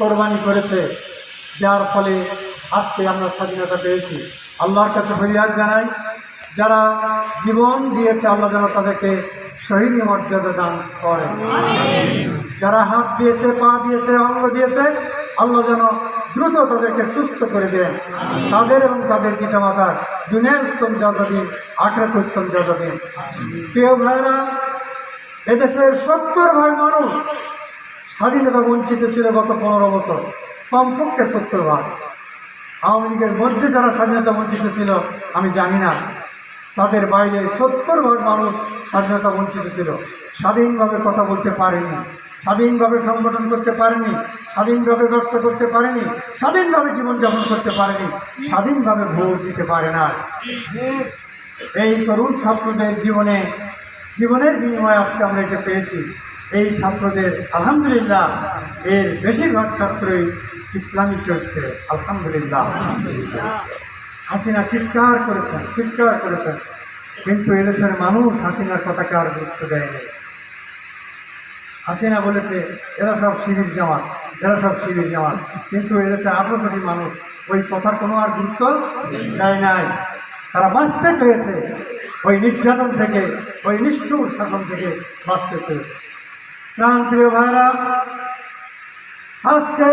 কোরবানি করেছে, যার ফলে আজকে আমরা স্বাধীনতা পেয়েছি। আল্লাহর কাছে ফরিয়াদ জানাই, যারা জীবন দিয়েছে আল্লাহ যেন তাদেরকে শহীদ মর্যাদা দান করেন। যারা হাত দিয়েছে, পা দিয়েছে, অঙ্গ দিয়েছে, আল্লাহ যেন দ্রুত তাদেরকে সুস্থ করে দেন। তাদের এবং তাদের পিতামাতার দুনিয়ার উত্তম যাজা দিন, আখিরাতে উত্তম যাজা দিন। প্রিয় ভাইরা, এদেশের 70% মানুষ স্বাধীনতা বঞ্চিত ছিল গত 15 বছর, কমপক্ষে 70%। আওয়ামী লীগের মধ্যে যারা স্বাধীনতা বঞ্চিত ছিল আমি জানি না, তাদের বাইরে 70% মানুষ স্বাধীনতা বঞ্চিত ছিল। স্বাধীনভাবে কথা বলতে পারেনি, স্বাধীনভাবে সংগঠন করতে পারেনি, স্বাধীনভাবে ব্যবসা করতে পারেনি, স্বাধীনভাবে জীবনযাপন করতে পারেনি, স্বাধীনভাবে ভোট দিতে পারে না। এই তরুণ ছাত্রদের জীবনের বিনিময়ে আজকে আমরা এটা পেয়েছি। এই ছাত্রদের আলহামদুলিল্লাহ এর বেশিরভাগ ছাত্রই ইসলামী চরিত্রে, আলহামদুলিল্লাহ। হাসিনা চিৎকার করেছেন, কিন্তু এদেশের মানুষ হাসিনার কথাকে আর গুরুত্ব দেয়নি। হাসিনা বলেছে এরা সব শিবির জামাত, কিন্তু এদেশে 18 কোটি মানুষ ওই কথার কোনো আর গুরুত্ব দেয় নাই। তারা বাঁচতে চেয়েছে ওই নির্যাতন থেকে, ওই নিষ্ঠুর শাসন থেকে বাঁচতে চেয়েছে। প্রিয় ভাইরা, আজকে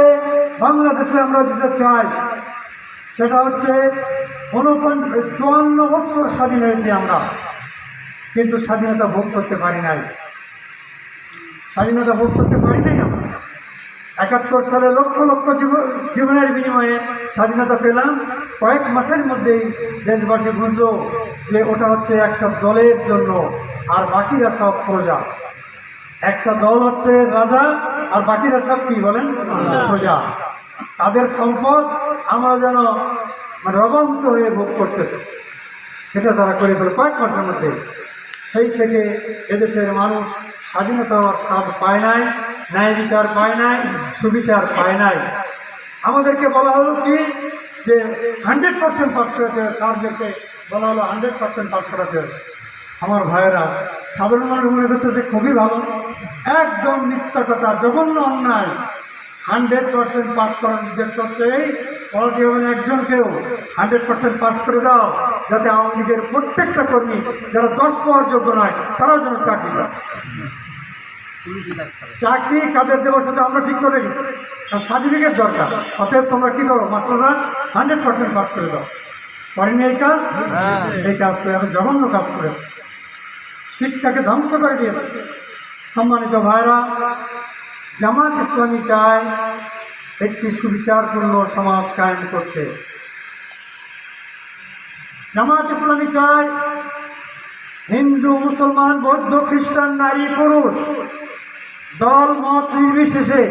বাংলাদেশে আমরা যেটা চাই সেটা হচ্ছে 54 বছর স্বাধীন হয়েছি আমরা, কিন্তু স্বাধীনতা ভোগ করতে পারি নাই। আমরা 71 সালে লক্ষ লক্ষ জীবনের বিনিময়ে স্বাধীনতা পেলাম। কয়েক মাসের মধ্যেই দেশবাসী বুঝল যে ওটা হচ্ছে একটা দলের জন্য, আর বাকিরা সব প্রজা। একটা দল হচ্ছে রাজা, আর বাকিরা সব কি বলেন, প্রজা। তাদের সম্পদ আমরা যেন রবান্ত হয়ে ভোগ করতেছে, সেটা তারা করে ফেলে কয়েক মাসের মধ্যে। সেই থেকে এদেশের মানুষ স্বাধীনতার স্বাদ পায় নাই, ন্যায় বিচার পায় নাই, সুবিচার পায় নাই। আমাদেরকে বলা হলো কি যে 100% পাস করেছে, স্যারদেরকে বলা হলো 100% পাস করেছে। আমার ভাইয়েরা, সাধারণ মানুষ মনে করছে যে খুবই ভালো, একদম মিথ্যা কথা, জঘন্য অন্যায়। 100% পাস করার নির্দেশ করছে এই পলিটি ভবনে একজনকেও 100% পাস করে দাও, যাতে আওয়ামী লীগের প্রত্যেকটা কর্মী যারা 10 পাওয়ার যোগ্য নয় তারাও যেন চাকরি পায়। চাকরি কাদের দেবো সেটা আমরা ঠিক করে দিই, সার্টিফিকেট দরকার। অতএব তোমরা কী করো, মাস্টাররা 100% পাস করে দাও। করেনি এই কাজ করে, এখন জঘন্য কাজ করে শিক্ষাকে ধ্বংস করে দিয়েছে। সম্মানিত ভাইরা, জামাত ইসলামী চায় একটি সুবিচারপূর্ণ সমাজ কায়েম করতে। জামাত ইসলামী চায় হিন্দু, মুসলমান, বৌদ্ধ, খ্রিস্টান, নারী, পুরুষ, দল মত নির্বিশেষে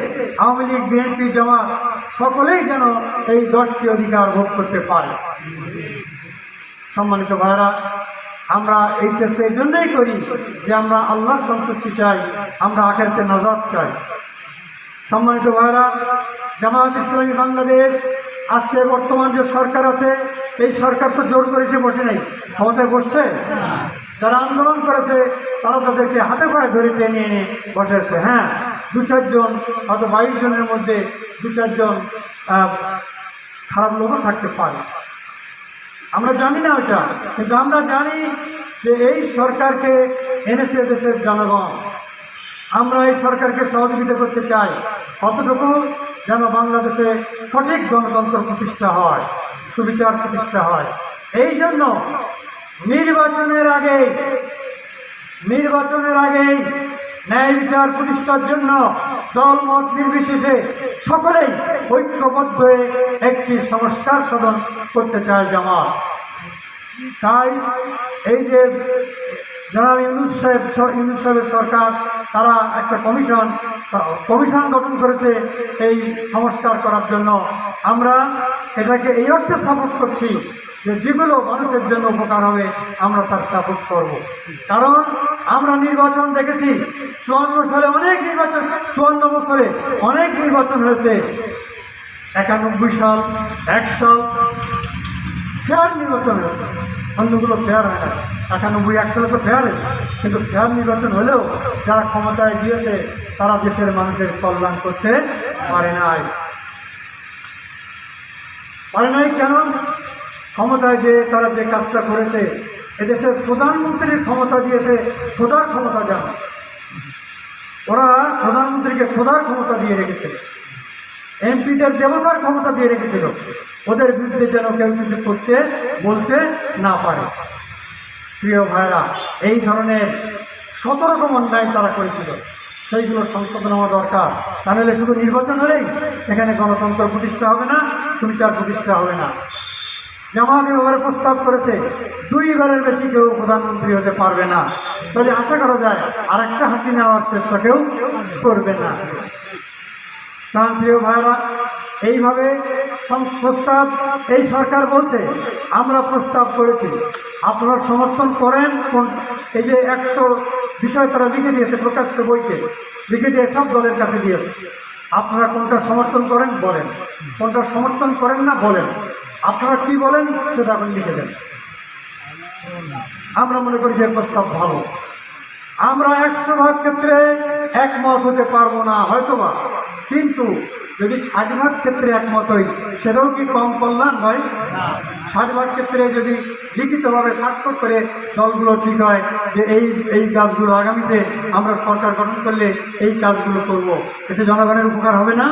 আওয়ামী লীগ, বিএনপি, জামাত সকলেই যেন এই 10টি অধিকার ভোগ করতে পারে। সম্মানিত ভাইরা, আমরা এই চেষ্টা এই জন্যই করি যে আমরা আল্লাহর সন্তুষ্টি চাই, আমরা আখিরাতে নাজাত চাই। সম্মানিত ভাইরা, জামাত ইসলামী বাংলাদেশ আজকে বর্তমান যে সরকার আছে, এই সরকার তো জোর করে এসে বসে নেই, ক্ষমতায় বসছে। যারা আন্দোলন করেছে তারা তাদেরকে হাতে পায়ে ধরে টেনে এনে বসেছে। হ্যাঁ, 2-4 জন, হয়তো 22 জনের মধ্যে 2-4 জন খারাপ লোকও থাকতে পারে, আমরা জানি না ওটা, কিন্তু আমরা জানি যে এই সরকারকে এনেছে দেশের জনগণ। আমরা এই সরকারকে সহযোগিতা করতে চাই, কতটুকু যেন বাংলাদেশে সঠিক গণতন্ত্র প্রতিষ্ঠা হয়, সুবিচার প্রতিষ্ঠা হয়। এই জন্য নির্বাচনের আগেই ন্যায় বিচার প্রতিষ্ঠার জন্য দল মত নির্বিশেষে সকলেই ঐক্যবদ্ধ হয়ে একটি সংস্কার সাধন করতে চায় জামাত। তাই এই যে জনাব ইউনূস সাহেবের সরকার, তারা একটা কমিশন গঠন করেছে এই সংস্কার করার জন্য। আমরা এটাকে এই অর্থে সাপোর্ট করছি যে যেগুলো মানুষের জন্য উপকার হবে আমরা তার সাপোর্ট করব। কারণ আমরা নির্বাচন দেখেছি, 54 সালে অনেক নির্বাচন, 54 বছরে অনেক নির্বাচন হয়েছে। 91 সাল, 1 সাল ফেয়ার নির্বাচন হয়েছে, অন্যগুলো ফেয়ার হয় না। 91, 1 সালে তো ফেয়ার হয়েছে, কিন্তু ফেয়ার নির্বাচন হলেও যারা ক্ষমতায় গিয়েছে তারা দেশের মানুষের কল্যাণ করতে পারে নাই। পারে নাই কেন? ক্ষমতায় যে তারা যে কাজটা করেছে, এদেশের প্রধানমন্ত্রীর ক্ষমতা দিয়েছে খোদার ক্ষমতা যেন, ওরা প্রধানমন্ত্রীকে খোদার ক্ষমতা দিয়ে রেখেছে, এমপিদের দেবতার ক্ষমতা দিয়ে রেখেছিল, ওদের বিরুদ্ধে যেন কেউ কিছু করতে বলতে না পারে। প্রিয় ভাইরা, এই ধরনের ১৭ রকম অন্যায় তারা করেছিল, সেইগুলো সংশোধন হওয়া দরকার। তাহলে শুধু নির্বাচন হলেই এখানে গণতন্ত্র প্রতিষ্ঠা হবে না, সুবিচার প্রতিষ্ঠা হবে না। জামাত এবারে প্রস্তাব করেছে 2 বারের বেশি কেউ প্রধানমন্ত্রী হতে পারবে না। তাহলে আশা করা যায় আরেকটা হাতি নেওয়ার চেষ্টা কেউ করবে না। কারণ প্রিয় ভাইরা, এইভাবে প্রস্তাব এই সরকার বলছে আমরা প্রস্তাব করেছি, আপনারা সমর্থন করেন কোন? এই যে 100 বিষয় তারা লিখে দিয়েছে, প্রকাশ্য বইতে লিখে দিয়ে সব দলের কাছে দিয়েছে। আপনারা কোনটা সমর্থন করেন বলেন, কোনটা সমর্থন করেন না বলেন, আপনারা কি বলেন সেটা এখন লিখে দেন। আমরা মনে করি যে প্রস্তাব ভালো। আমরা 100% ক্ষেত্রে একমত হতে পারবো না হয়তোবা, কিন্তু যদি 60% ক্ষেত্রে একমত হই সেটাও কি কম কল্যাণ হয়? 60% ক্ষেত্রে যদি লিখিতভাবে স্বাক্ষর করে দলগুলো ঠিক হয় যে এই কাজগুলো আগামীতে আমরা সরকার গঠন করলে এই কাজগুলো করব, এতে জনগণের উপকার হবে না?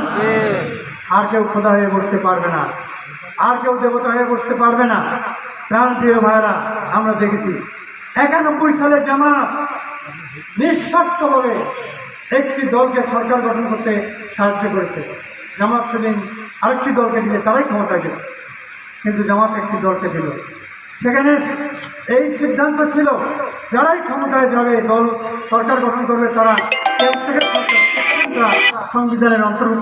আর কেউ খোদা হয়ে বসতে পারবে না, আর কেউ দেবতা হয়ে বসতে পারবে না। প্রাণ প্রিয় ভাইরা, আমরা দেখেছি 91 সালে জামাত নিঃস্বার্থভাবে একটি দলকে সরকার গঠন করতে সাহায্য করেছে। জামাত সেদিন আরেকটি দলকে দিলে তারাই ক্ষমতায় যেত, কিন্তু জামাত একটি দলকে দিল। সেখানে এই সিদ্ধান্ত ছিল যারাই ক্ষমতায় যাবে, দল সরকার গঠন করবে, তারা কেন্দ্র থেকে সংবিধানের অন্তর্ভুক্ত